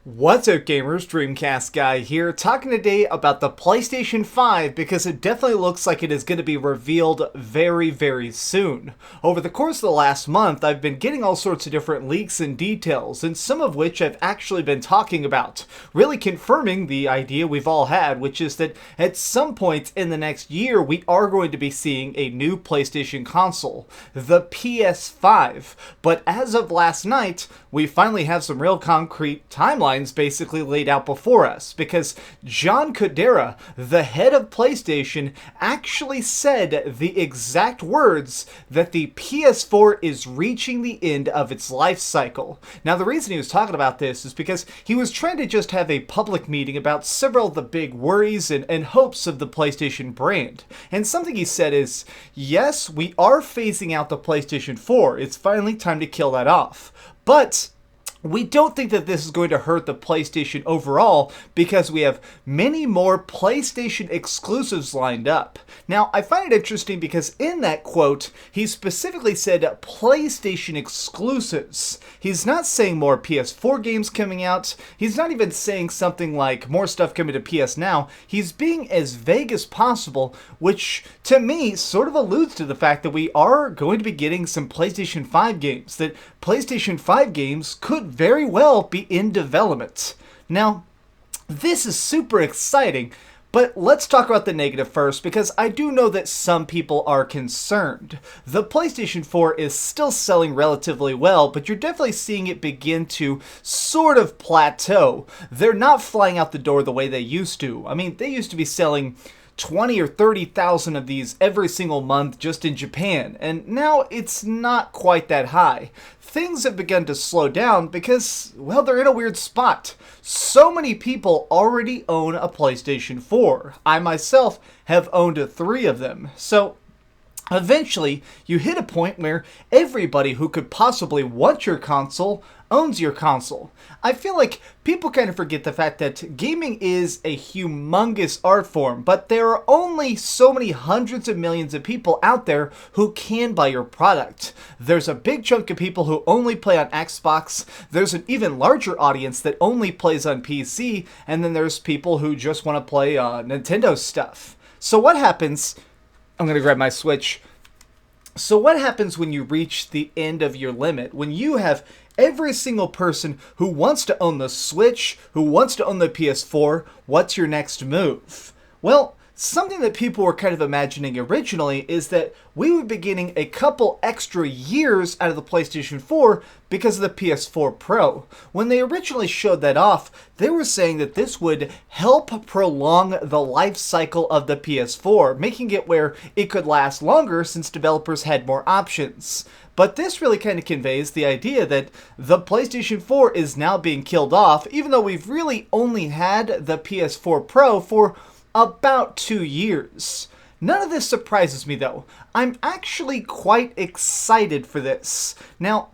What's up gamers, DreamcastGuy here, talking today about the PlayStation 5 because it definitely looks like it is going to be revealed very, very soon. Over the course of the last month, I've been getting all sorts of different leaks and details, and some of which I've actually been talking about, really confirming the idea we've all had, which is that at some point in the next year, we are going to be seeing a new PlayStation console, the PS5. But as of last night, we finally have some real concrete timelines basically laid out before us, because John Kodera, the head of PlayStation, actually said the exact words that the PS4 is reaching the end of its life cycle. Now, the reason he was talking about this is because he was trying to just have a public meeting about several of the big worries and hopes of the PlayStation brand. And something he said is, yes, we are phasing out the PlayStation 4. It's finally time to kill that off. But we don't think that this is going to hurt the PlayStation overall because we have many more PlayStation exclusives lined up. Now, I find it interesting because in that quote, he specifically said PlayStation exclusives. He's not saying more PS4 games coming out. He's not even saying something like more stuff coming to PS Now. He's being as vague as possible, which to me sort of alludes to the fact that we are going to be getting some PlayStation 5 games, that PlayStation 5 games could very well be in development. Now, this is super exciting, but let's talk about the negative first, because I do know that some people are concerned. The PlayStation 4 is still selling relatively well, but you're definitely seeing it begin to sort of plateau. They're not flying out the door the way they used to. I mean, they used to be selling 20 or 30,000 of these every single month just in Japan, and now it's not quite that high. Things have begun to slow down because, well, they're in a weird spot. So many people already own a PlayStation 4. I myself have owned 3 of them. So eventually, you hit a point where everybody who could possibly want your console owns your console. I feel like people kind of forget the fact that gaming is a humongous art form, but there are only so many hundreds of millions of people out there who can buy your product. There's a big chunk of people who only play on Xbox, there's an even larger audience that only plays on PC, and then there's people who just want to play Nintendo stuff. So what happens... I'm going to grab my Switch. So what happens when you reach the end of your limit? When you have every single person who wants to own the Switch, who wants to own the PS4, what's your next move? Well, something that people were kind of imagining originally is that we would be getting a couple extra years out of the PlayStation 4 because of the PS4 Pro. When they originally showed that off, they were saying that this would help prolong the life cycle of the PS4, making it where it could last longer since developers had more options. But this really kind of conveys the idea that the PlayStation 4 is now being killed off, even though we've really only had the PS4 Pro for about 2 years. None of this surprises me though. I'm actually quite excited for this. Now,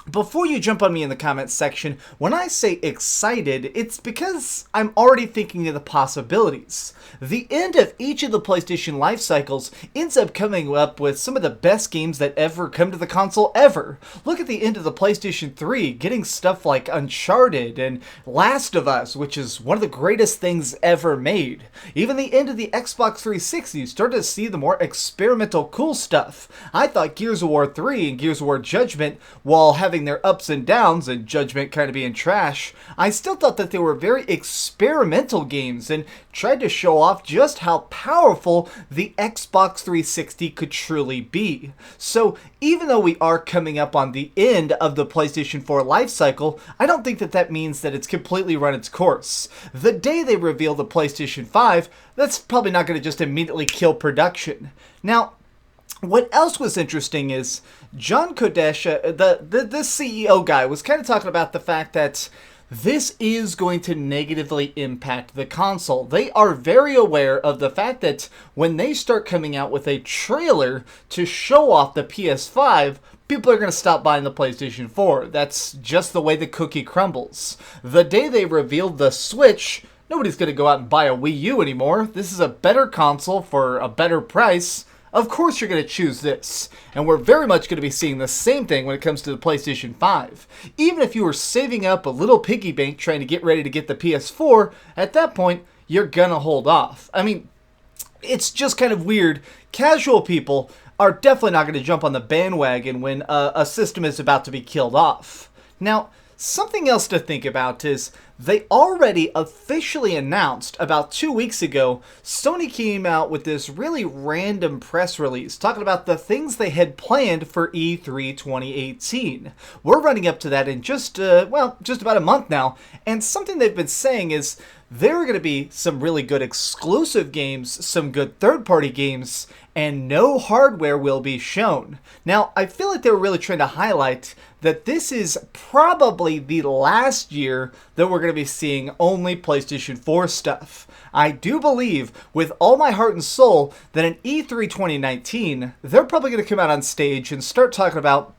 before you jump on me in the comments section, when I say excited, it's because I'm already thinking of the possibilities. The end of each of the PlayStation life cycles ends up coming up with some of the best games that ever come to the console ever. Look at the end of the PlayStation 3, getting stuff like Uncharted and Last of Us, which is one of the greatest things ever made. Even the end of the Xbox 360, you start to see the more experimental cool stuff. I thought Gears of War 3 and Gears of War Judgment, while having their ups and downs and Judgment kind of being trash, I still thought that they were very experimental games and tried to show off just how powerful the Xbox 360 could truly be. So even though we are coming up on the end of the PlayStation 4 life cycle, I don't think that that means that it's completely run its course. The day they reveal the PlayStation 5, that's probably not going to just immediately kill production. Now, what else was interesting is John Kodera, the CEO guy, was kind of talking about the fact that this is going to negatively impact the console. They are very aware of the fact that when they start coming out with a trailer to show off the PS5, people are going to stop buying the PlayStation 4. That's just the way the cookie crumbles. The day they revealed the Switch, Nobody's going to go out and buy a Wii U anymore. This is a better console for a better price. Of course you're going to choose this. And we're very much going to be seeing the same thing when it comes to the PlayStation 5. Even if you were saving up a little piggy bank trying to get ready to get the PS4, at that point, you're going to hold off. I mean, it's just kind of weird. Casual people are definitely not going to jump on the bandwagon when a system is about to be killed off. Now, something else to think about is they already officially announced about 2 weeks ago, Sony came out with this really random press release talking about the things they had planned for E3 2018. We're running up to that in just about a month now, and something they've been saying is there are going to be some really good exclusive games, some good third-party games, and no hardware will be shown. Now, I feel like they were really trying to highlight that this is probably the last year that we're going to be seeing only PlayStation 4 stuff. I do believe, with all my heart and soul, that in E3 2019, they're probably going to come out on stage and start talking about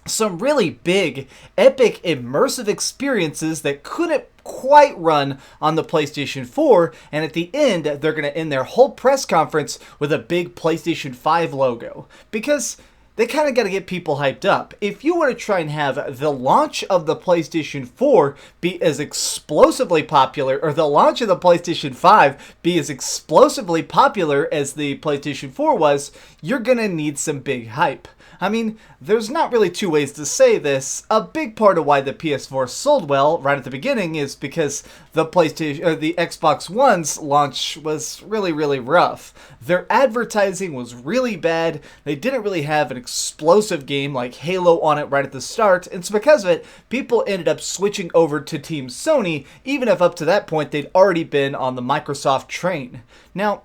some really big, epic, immersive experiences that couldn't quite run on the PlayStation 4, and at the end, they're going to end their whole press conference with a big PlayStation 5 logo. Because they kind of got to get people hyped up. If you were to try and have the launch of the PlayStation 4 be as explosively popular, or the launch of the PlayStation 5 be as explosively popular as the PlayStation 4 was, you're going to need some big hype. I mean, there's not really two ways to say this. A big part of why the PS4 sold well right at the beginning is because the Xbox One's launch was really, really rough. Their advertising was really bad. They didn't really have an explosive game like Halo on it right at the start, and so because of it, people ended up switching over to Team Sony, even if up to that point they'd already been on the Microsoft train. Now,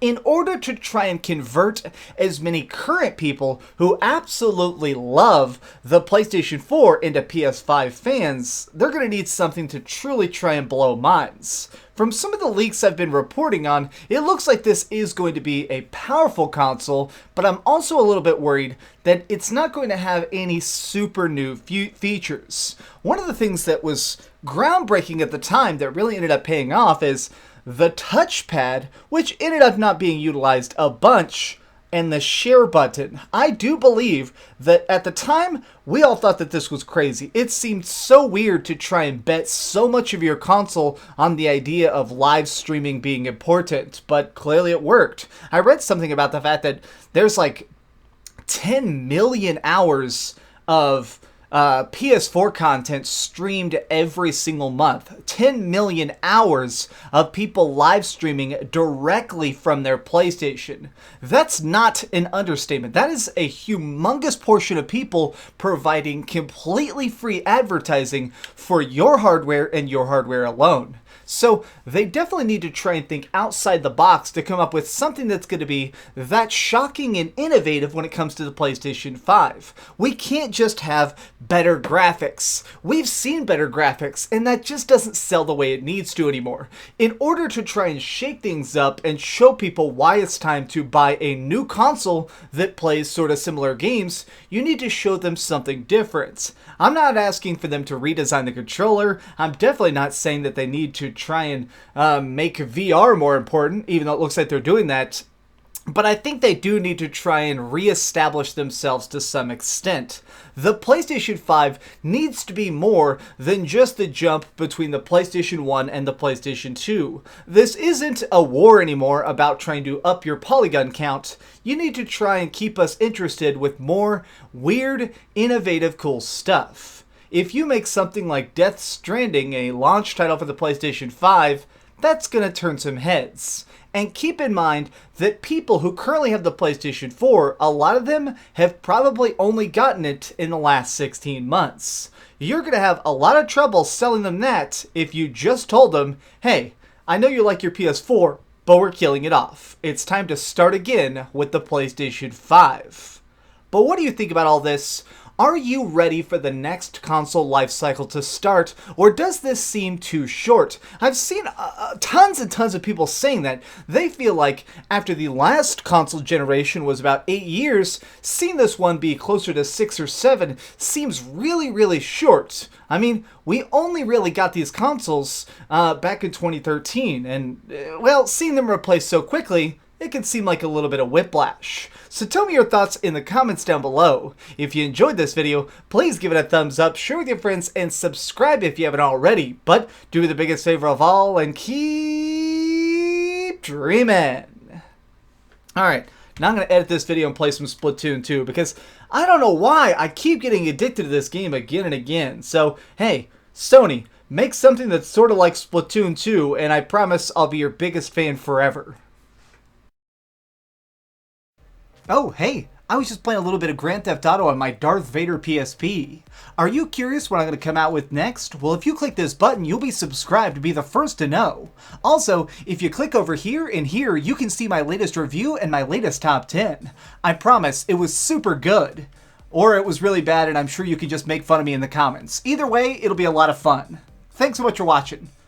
in order to try and convert as many current people who absolutely love the PlayStation 4 into PS5 fans, they're going to need something to truly try and blow minds. From some of the leaks I've been reporting on, it looks like this is going to be a powerful console, but I'm also a little bit worried that it's not going to have any super new features. One of the things that was groundbreaking at the time that really ended up paying off is the touchpad, which ended up not being utilized a bunch, and the share button. I do believe that at the time, we all thought that this was crazy. It seemed so weird to try and bet so much of your console on the idea of live streaming being important, but clearly it worked. I read something about the fact that there's like 10 million hours of PS4 content streamed every single month. 10 million hours of people live streaming directly from their PlayStation. That's not an understatement. That is a humongous portion of people providing completely free advertising for your hardware and your hardware alone. So they definitely need to try and think outside the box to come up with something that's going to be that shocking and innovative when it comes to the PlayStation 5. We can't just have better graphics. We've seen better graphics, and that just doesn't sell the way it needs to anymore. In order to try and shake things up and show people why it's time to buy a new console that plays sort of similar games, you need to show them something different. I'm not asking for them to redesign the controller. I'm definitely not saying that they need to try and make VR more important, even though it looks like they're doing that. But I think they do need to try and reestablish themselves to some extent. The PlayStation 5 needs to be more than just the jump between the PlayStation 1 and the PlayStation 2. This isn't a war anymore about trying to up your polygon count. You need to try and keep us interested with more weird, innovative, cool stuff. If you make something like Death Stranding a launch title for the PlayStation 5, that's gonna turn some heads. And keep in mind that people who currently have the PlayStation 4, a lot of them have probably only gotten it in the last 16 months. You're going to have a lot of trouble selling them that if you just told them, hey, I know you like your PS4, but we're killing it off. It's time to start again with the PlayStation 5. But what do you think about all this? Are you ready for the next console life cycle to start, or does this seem too short? I've seen tons and tons of people saying that they feel like after the last console generation was about 8 years, seeing this one be closer to 6 or 7 seems really, really short. I mean, we only really got these consoles back in 2013, and, well, seeing them replaced so quickly, it can seem like a little bit of whiplash. So tell me your thoughts in the comments down below. If you enjoyed this video, please give it a thumbs up, share with your friends, and subscribe if you haven't already. But do me the biggest favor of all and keep dreaming. Alright, now I'm going to edit this video and play some Splatoon 2 because I don't know why I keep getting addicted to this game again and again. So, hey, Sony, make something that's sort of like Splatoon 2 and I promise I'll be your biggest fan forever. Oh, hey, I was just playing a little bit of Grand Theft Auto on my Darth Vader PSP. Are you curious what I'm going to come out with next? Well, if you click this button, you'll be subscribed to be the first to know. Also, if you click over here and here, you can see my latest review and my latest top 10. I promise, it was super good. Or it was really bad and I'm sure you can just make fun of me in the comments. Either way, it'll be a lot of fun. Thanks so much for watching.